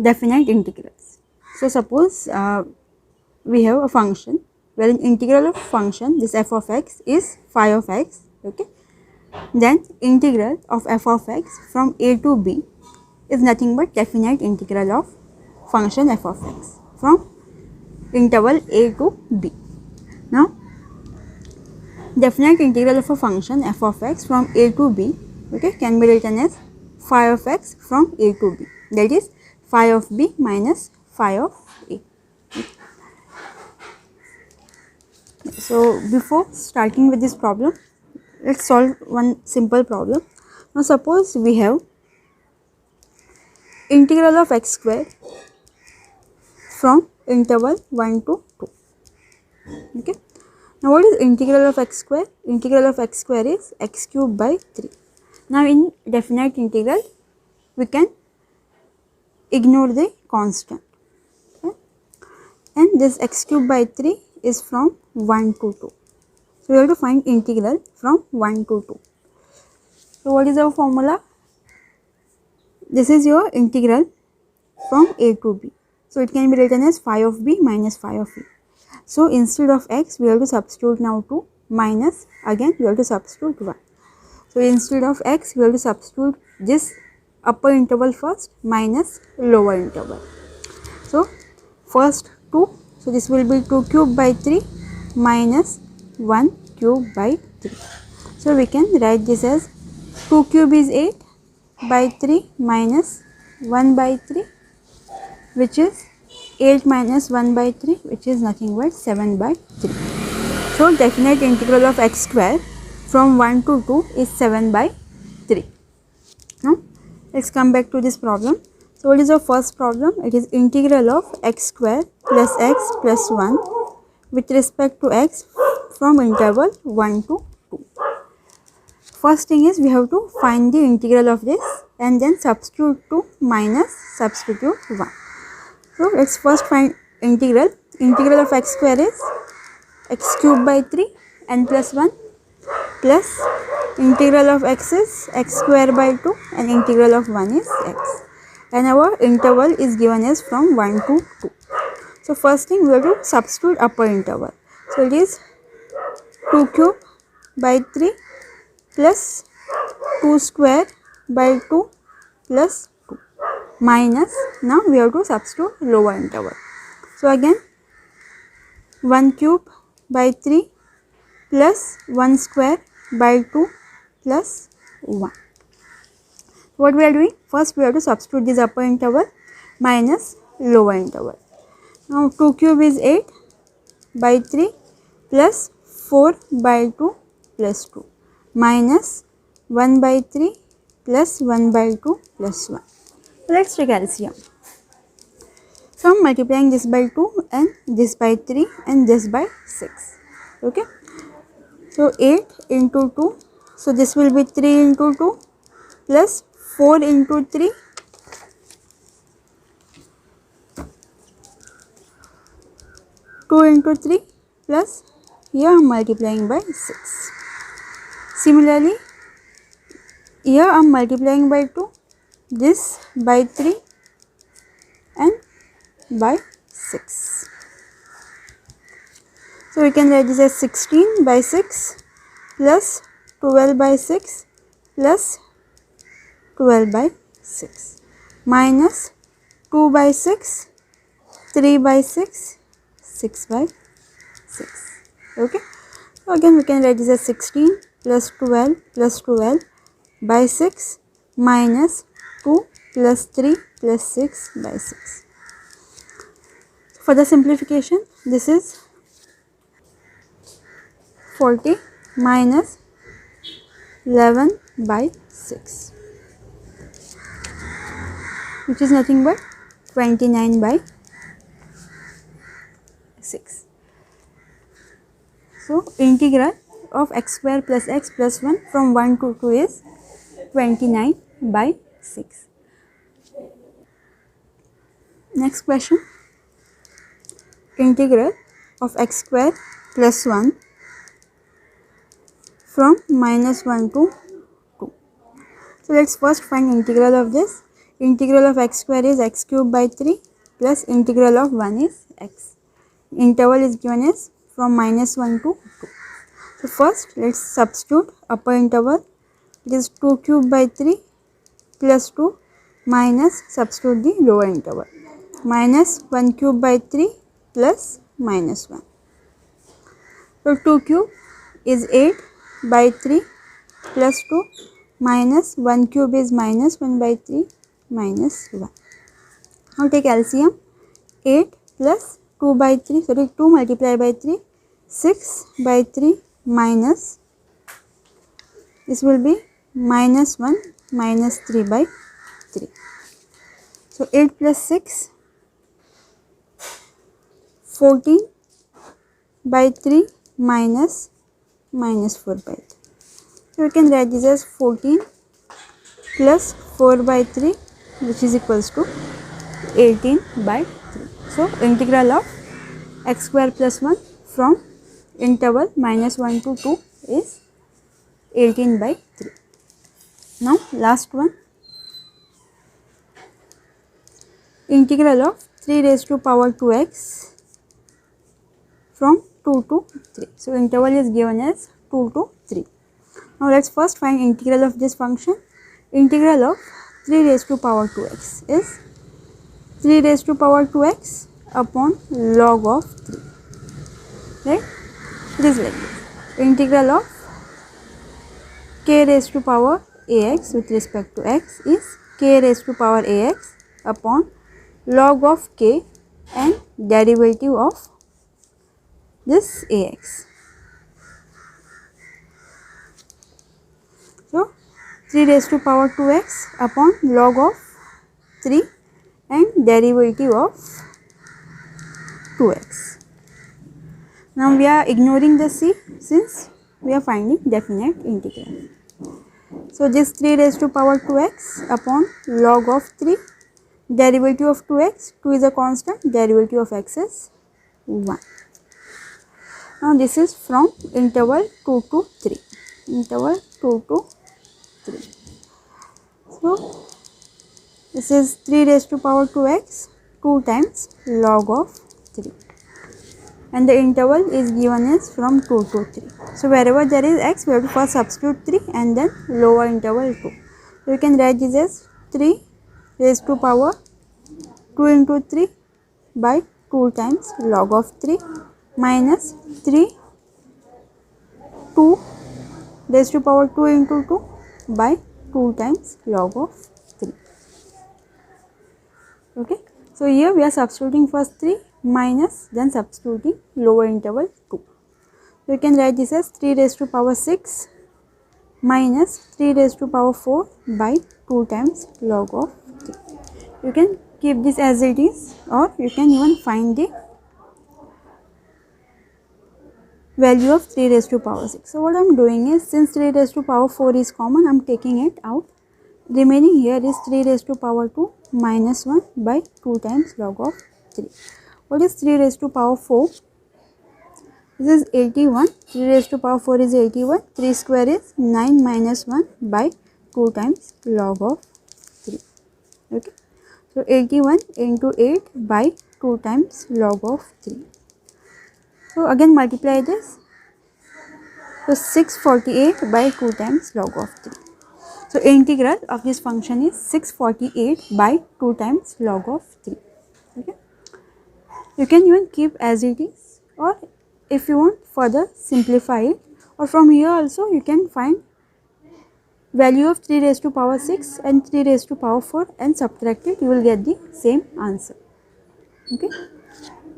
definite integrals. So suppose we have a function where an integral of function, this f of x is phi of x, okay. Then integral of f of x from a to b is nothing but definite integral of function f of x from interval a to b. Now definite integral of a function f of x from a to b, okay, can be written as phi of x from a to b, that is phi of b minus phi of a. So before starting with this problem, let's solve one simple problem. Now suppose we have integral of x square from interval 1 to 2, okay. Now what is integral of x square? Integral of x square is x cube by 3. Now in definite integral we can ignore the constant, okay? And this x cube by 3 is from 1 to 2. So we have to find integral from 1 to 2. So what is our formula? This is your integral from a to b. So it can be written as phi of b minus phi of a. So instead of x we have to substitute now 2, minus again we have to substitute 1. So instead of x we have to substitute this upper interval first minus lower interval. So first 2, so this will be 2 cube by 3 minus 1 cube by 3. So we can write this as 2 cube is 8 by 3 minus 1 by 3, which is 8 minus 1 by 3, which is nothing but 7 by 3. So definite integral of x square from 1 to 2 is 7 by 3. Now let's come back to this problem. So what is our first problem? It is integral of x square plus x plus 1 with respect to x from interval 1 to 2. First thing is we have to find the integral of this and then substitute 2 minus substitute 1. So let's first find integral. Integral of x square is x cube by 3 n plus 1 plus integral of x is x square by 2 and integral of 1 is x, and our interval is given as from 1 to 2. So first thing we have to substitute upper interval. So it is 2 cube by 3 plus 2 square by 2 plus 2 minus, now we have to substitute lower interval. So again 1 cube by 3 plus 1 square by 2 plus 1. What we are doing? First we have to substitute this upper interval minus lower interval. Now 2 cube is 8 by 3 plus 4 by 2 plus 2 minus 1 by 3 plus 1 by 2 plus 1. Let's take LCM. So I am multiplying this by 2 and this by 3 and this by 6. Okay. So 8 into 2. So this will be 3 into 2 plus 4 into 3 2 into 3 plus here I am multiplying by 6. Similarly, here I am multiplying by 2, this by 3 and by 6. So we can write this as 16 by 6 plus 12 by 6 plus 12 by 6 minus 2 by 6, 3 by 6, 6 by 6. Okay. So again we can write this as 16 plus 12 by 6 minus 2 plus 3 plus 6 by 6. For the simplification, this is 40 minus 11 by 6, which is nothing but 29 by 6. So integral of x square plus x plus 1 from 1 to 2 is 29 by 6. Next question. Integral of x square plus 1 from minus 1 to 2. So let's first find integral of this. integral of x square is x cube by 3 plus integral of 1 is x. Interval is given as from -1 to 2. So first let's substitute upper interval. It is 2 cube by 3 plus 2 minus substitute the lower interval minus 1 cube by 3 plus minus 1. So 2 cube is 8 by 3 plus 2 minus 1 cube is minus 1 by 3 minus 1. Now take LCM. 8 plus 2 by 3, sorry 2 multiplied by 3, 6 by 3 minus, this will be minus 1 minus 3 by 3. So 8 plus 6, 14 by 3 minus 4 by 3. So we can write this as 14 plus 4 by 3, which is equals to 18 by 3. So integral of x square plus 1 from interval -1 to 2 is 18 by 3. Now last one, integral of 3 raised to power 2x from 2 to 3. So interval is given as 2 to 3. Now let's first find integral of this function. Integral of 3 raised to power 2x is 3 raised to power 2x upon log of 3, right? It is like this. Integral of k raised to power ax with respect to x is k raised to power ax upon log of k and derivative of this ax. So 3 raised to power 2x upon log of 3 and derivative of 2x. Now we are ignoring the c since we are finding definite integral. So this 3 raised to power 2x upon log of 3, derivative of 2x, 2 is a constant, derivative of x is 1. Now this is from interval 2 to 3, interval 2 to 3. So this is 3 raised to power 2x 2 times log of 3 and the interval is given as from 2 to 3. So wherever there is x, we have to first substitute 3 and then lower interval 2. So we can write this as 3 raised to power 2 into 3 by 2 times log of 3 minus 3 2 raised to power 2 into 2 by 2 times log of 3. Okay. So here we are substituting first 3 minus then substituting lower interval 2. So we can write this as 3 raised to power 6 minus 3 raised to power 4 by 2 times log of 3. You can keep this as it is or you can even find the value of 3 raised to power 6. So what I am doing is, since 3 raised to power 4 is common, I am taking it out. Remaining here is 3 raised to power 2 minus 1 by 2 times log of 3. What is 3 raised to power 4? This is 81. 3 raised to power 4 is 81. 3 square is 9 minus 1 by 2 times log of 3. Okay. So 81 into 8 by 2 times log of 3. So again multiply this. So 648 by 2 times log of 3. So integral of this function is 648 by 2 times log of 3. Okay. You can even keep as it is, or if you want further simplify it, or from here also you can find value of 3 raised to power 6 and 3 raised to power 4 and subtract it, you will get the same answer. Okay.